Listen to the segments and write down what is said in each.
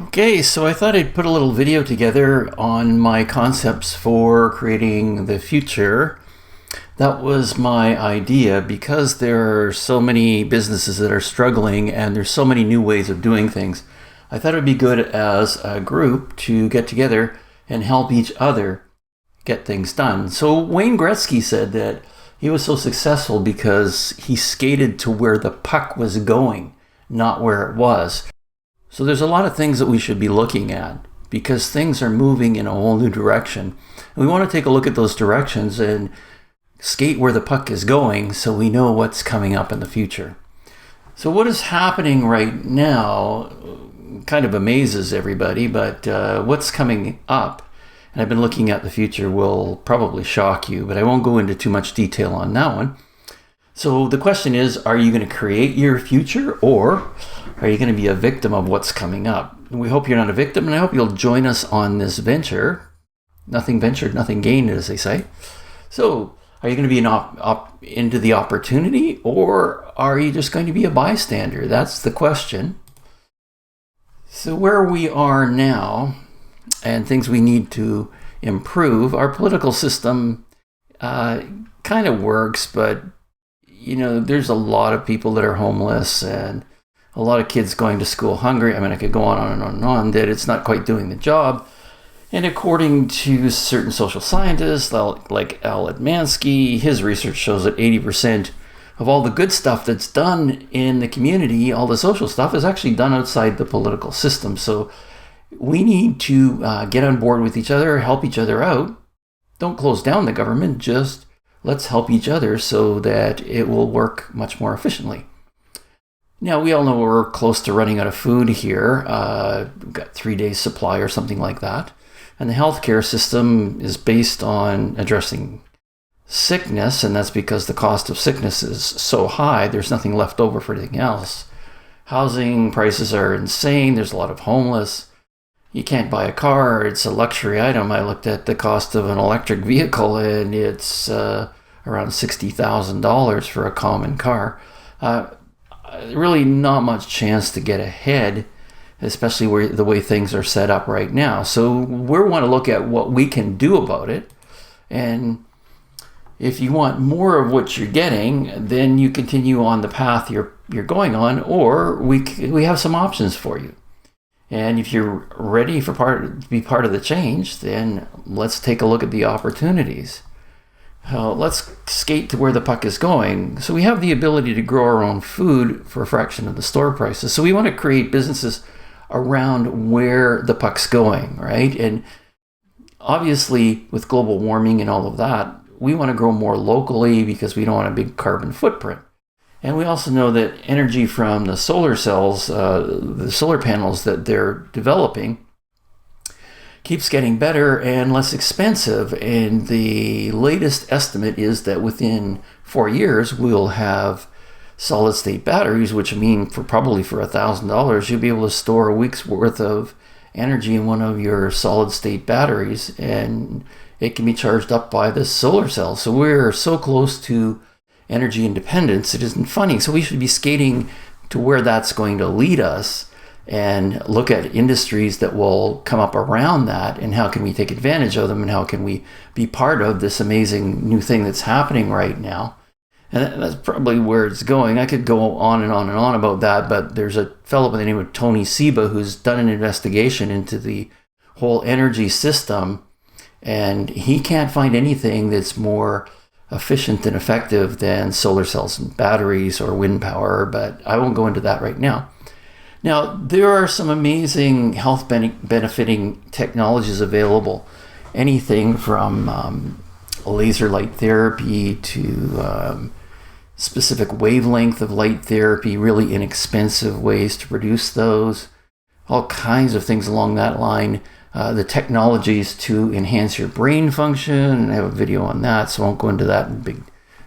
Okay, so I thought I'd put a little video together on my concepts for creating the future. That was my idea because there are so many businesses that are struggling and there's so many new ways of doing things. I thought it would be good as a group to get together and help each other get things done. So Wayne Gretzky said that he was so successful because he skated to where the puck was going, not where it was. So there's a lot of things that we should be looking at because things are moving in a whole new direction. And we want to take a look at those directions and skate where the puck is going so we know what's coming up in the future. So what is happening right now kind of amazes everybody, but what's coming up, and I've been looking at the future, will probably shock you, but I won't go into too much detail on that one. So the question is, are you going to create your future or are you going to be a victim of what's coming up? We hope you're not a victim, and I hope you'll join us on this venture. Nothing ventured, nothing gained, as they say. So are you going to be into the opportunity, or are you just going to be a bystander? That's the question. So where we are now and things we need to improve, our political system kind of works, but there's a lot of people that are homeless and a lot of kids going to school hungry. I mean, I could go on and on and on, that it's not quite doing the job. And according to certain social scientists like Al Admansky, his research shows that 80% of all the good stuff that's done in the community, all the social stuff, is actually done outside the political system. So we need to get on board with each other, help each other out. Don't close down the government, just let's help each other so that it will work much more efficiently. Now, we all know we're close to running out of food here. We've got 3 days supply or something like that. And the healthcare system is based on addressing sickness, and that's because the cost of sickness is so high, there's nothing left over for anything else. Housing prices are insane. There's a lot of homeless. You can't buy a car. It's a luxury item. I looked at the cost of an electric vehicle, and it's around $60,000 for a common car. Really not much chance to get ahead, especially the way things are set up right now. So we want to look at what we can do about it. And if you want more of what you're getting, then you continue on the path you're going on, or we have some options for you. And if you're ready to be part of the change, then let's take a look at the opportunities. Let's skate to where the puck is going. So we have the ability to grow our own food for a fraction of the store prices. So we want to create businesses around where the puck's going, right? And obviously with global warming and all of that, we want to grow more locally because we don't want a big carbon footprint. And we also know that energy from the solar cells, the solar panels that they're developing, keeps getting better and less expensive. And the latest estimate is that within 4 years, we'll have solid state batteries, which mean probably for $1,000, you'll be able to store a week's worth of energy in one of your solid state batteries, and it can be charged up by the solar cells. So we're so close to energy independence, it isn't funny. So we should be skating to where that's going to lead us and look at industries that will come up around that, and how can we take advantage of them, and how can we be part of this amazing new thing that's happening right now. And that's probably where it's going. I could go on and on and on about that, but there's a fellow by the name of Tony Seba who's done an investigation into the whole energy system, and he can't find anything that's more efficient and effective than solar cells and batteries or wind power, but I won't go into that right now. Now, there are some amazing health benefiting technologies available. Anything from laser light therapy to specific wavelength of light therapy, really inexpensive ways to produce those, all kinds of things along that line. The technologies to enhance your brain function, I have a video on that, so I won't go into that in big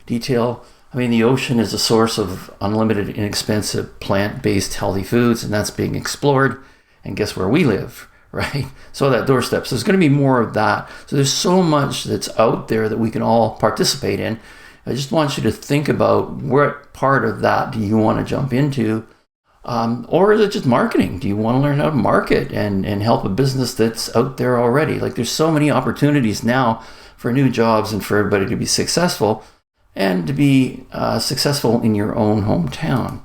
detail. I mean, the ocean is a source of unlimited, inexpensive, plant-based healthy foods, and that's being explored. And guess where we live, right? So that doorstep. So there's going to be more of that. So there's so much that's out there that we can all participate in. I just want you to think about what part of that do you want to jump into. Or is it just marketing? Do you want to learn how to market and help a business that's out there already? Like, there's so many opportunities now for new jobs and for everybody to be successful and to be successful in your own hometown.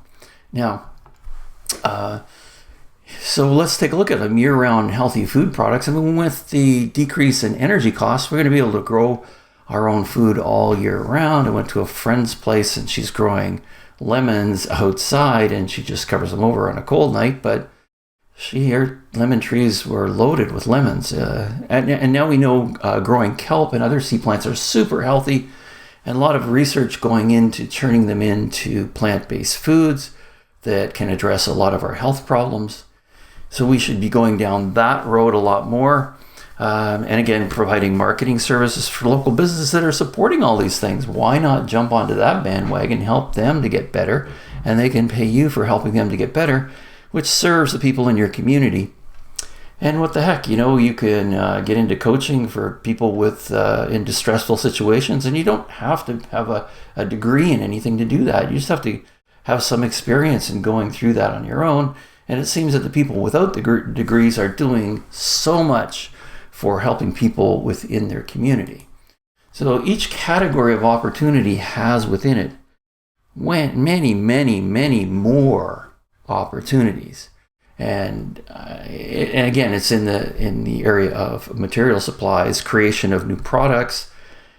Now, so let's take a look at them year-round healthy food products. I mean, with the decrease in energy costs, we're going to be able to grow our own food all year round. I went to a friend's place and she's growing lemons outside and she just covers them over on a cold night, but her lemon trees were loaded with lemons. And now we know growing kelp and other sea plants are super healthy, and a lot of research going into turning them into plant-based foods that can address a lot of our health problems. So we should be going down that road a lot more. And again, providing marketing services for local businesses that are supporting all these things. Why not jump onto that bandwagon, help them to get better, and they can pay you for helping them to get better, which serves the people in your community. And what the heck, you can get into coaching for people with in distressful situations, and you don't have to have a degree in anything to do that. You just have to have some experience in going through that on your own. And it seems that the people without degrees are doing so much for helping people within their community. So each category of opportunity has within it many, many, many more opportunities. And again, it's in the area of material supplies, creation of new products,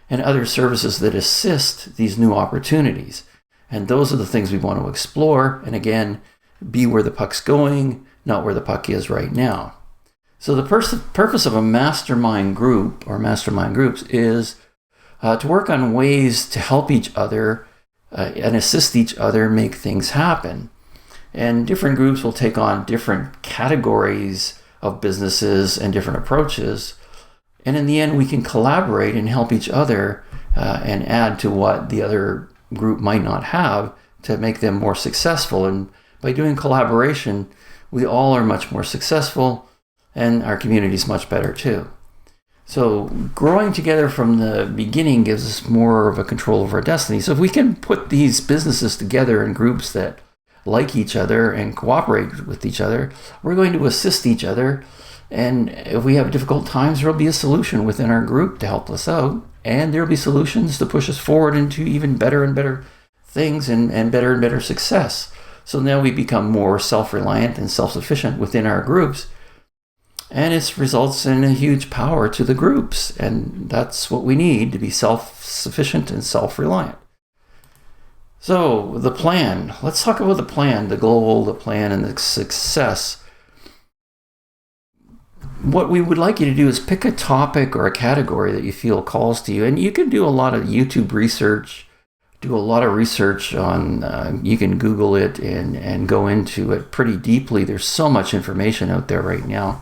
and other services that assist these new opportunities. And those are the things we want to explore. And again, be where the puck's going, not where the puck is right now. So the purpose of a mastermind group or mastermind groups is to work on ways to help each other and assist each other make things happen. And different groups will take on different categories of businesses and different approaches. And in the end, we can collaborate and help each other and add to what the other group might not have to make them more successful. And by doing collaboration, we all are much more successful, and our community is much better too. So growing together from the beginning gives us more of a control over our destiny. So if we can put these businesses together in groups that like each other and cooperate with each other, we're going to assist each other. And if we have difficult times, there'll be a solution within our group to help us out. And there'll be solutions to push us forward into even better and better things and better success. So now we become more self-reliant and self-sufficient within our groups. And it results in a huge power to the groups. And that's what we need to be self-sufficient and self-reliant. So the plan. Let's talk about the plan, the goal, the plan, and the success. What we would like you to do is pick a topic or a category that you feel calls to you. And you can do a lot of YouTube research, do a lot of research on, you can Google it and go into it pretty deeply. There's so much information out there right now.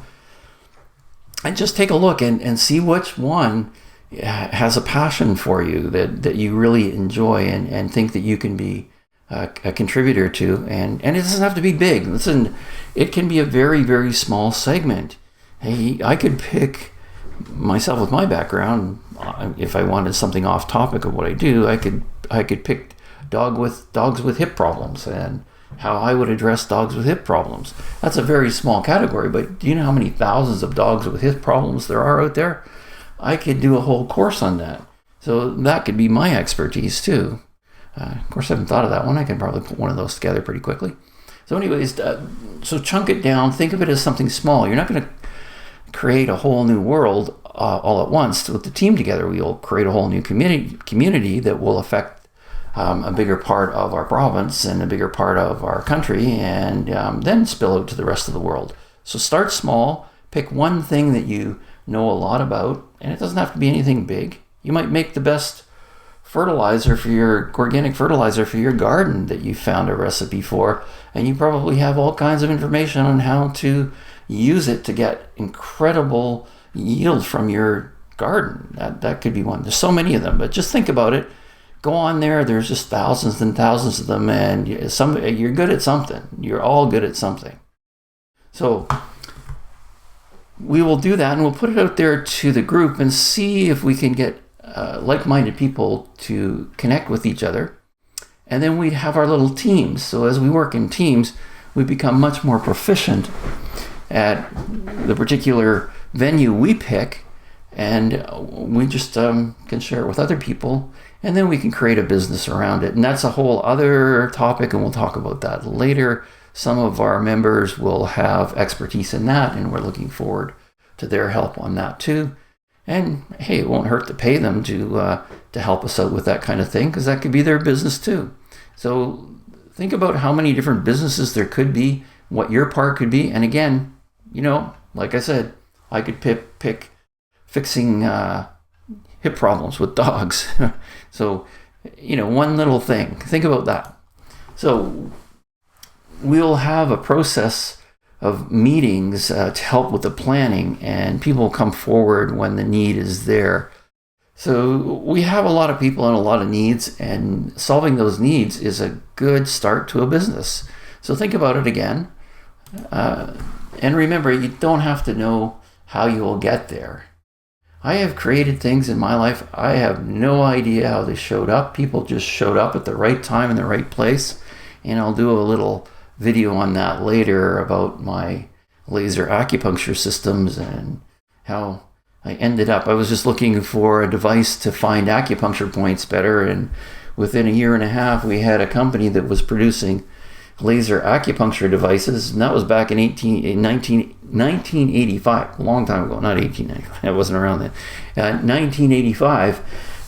And just take a look and see which one has a passion for you that you really enjoy and think that you can be a contributor to. And it doesn't have to be big. Listen, it can be a very, very small segment. Hey, I could pick myself with my background. If I wanted something off topic of what I do, I could pick dogs with hip problems and how I would address dogs with hip problems. That's a very small category, but do you know how many thousands of dogs with hip problems there are out there? I could do a whole course on that. So that could be my expertise too. Of course, I haven't thought of that one. I can probably put one of those together pretty quickly. So anyways, so chunk it down. Think of it as something small. You're not going to create a whole new world all at once. With the team together, we will create a whole new community that will affect a bigger part of our province and a bigger part of our country, and then spill out to the rest of the world. So start small, pick one thing that you know a lot about, and it doesn't have to be anything big. You might make the best organic fertilizer for your garden that you found a recipe for, and you probably have all kinds of information on how to use it to get incredible yield from your garden. That could be one. There's so many of them, but just think about it. Go on there. There's just thousands and thousands of them, and you're good at something. You're all good at something. So we will do that, and we'll put it out there to the group and see if we can get like-minded people to connect with each other. And then we'd have our little teams. So as we work in teams, we become much more proficient at the particular venue we pick, and we just can share it with other people, and then we can create a business around it. And that's a whole other topic, and we'll talk about that later. Some of our members will have expertise in that, and we're looking forward to their help on that too. And hey, it won't hurt to pay them to help us out with that kind of thing, because that could be their business too. So think about how many different businesses there could be, what your part could be. And again, like I said, I could pick fixing hip problems with dogs. So, one little thing. Think about that. So we'll have a process of meetings to help with the planning, and people come forward when the need is there. So we have a lot of people and a lot of needs, and solving those needs is a good start to a business. So think about it again. And remember, you don't have to know how you will get there. I have created things in my life. I have no idea how they showed up. People just showed up at the right time in the right place. And I'll do a little video on that later about my laser acupuncture systems and how I was just looking for a device to find acupuncture points better. And within a year and a half, we had a company that was producing laser acupuncture devices, and that was back in 1985, a long time ago, not 1895, I wasn't around then. 1985,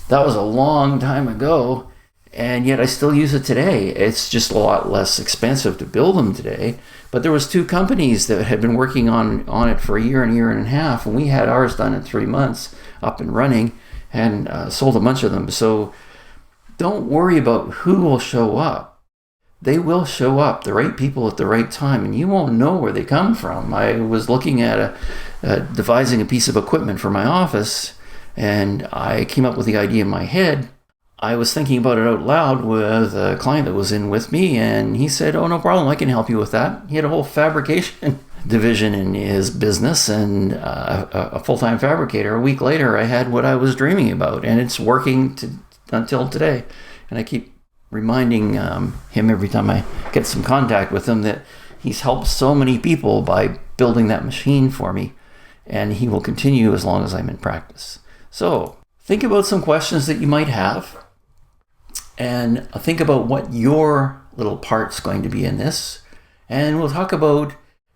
that was a long time ago, and yet I still use it today. It's just a lot less expensive to build them today, but there was two companies that had been working on it for a year and a half, and we had ours done in 3 months, up and running, and sold a bunch of them. So don't worry about who will show up. They will show up, the right people at the right time, and you won't know where they come from. I was looking at devising a piece of equipment for my office, and I came up with the idea in my head. I was thinking about it out loud with a client that was in with me, and he said, "Oh, no problem, I can help you with that." He had a whole fabrication division in his business and a full-time fabricator. A week later, I had what I was dreaming about, and it's working until today. And I keep reminding him every time I get some contact with him that he's helped so many people by building that machine for me, and he will continue as long as I'm in practice. So think about some questions that you might have, and think about what your little part's going to be in this, and we'll talk about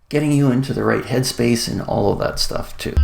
getting you into the right headspace and all of that stuff too.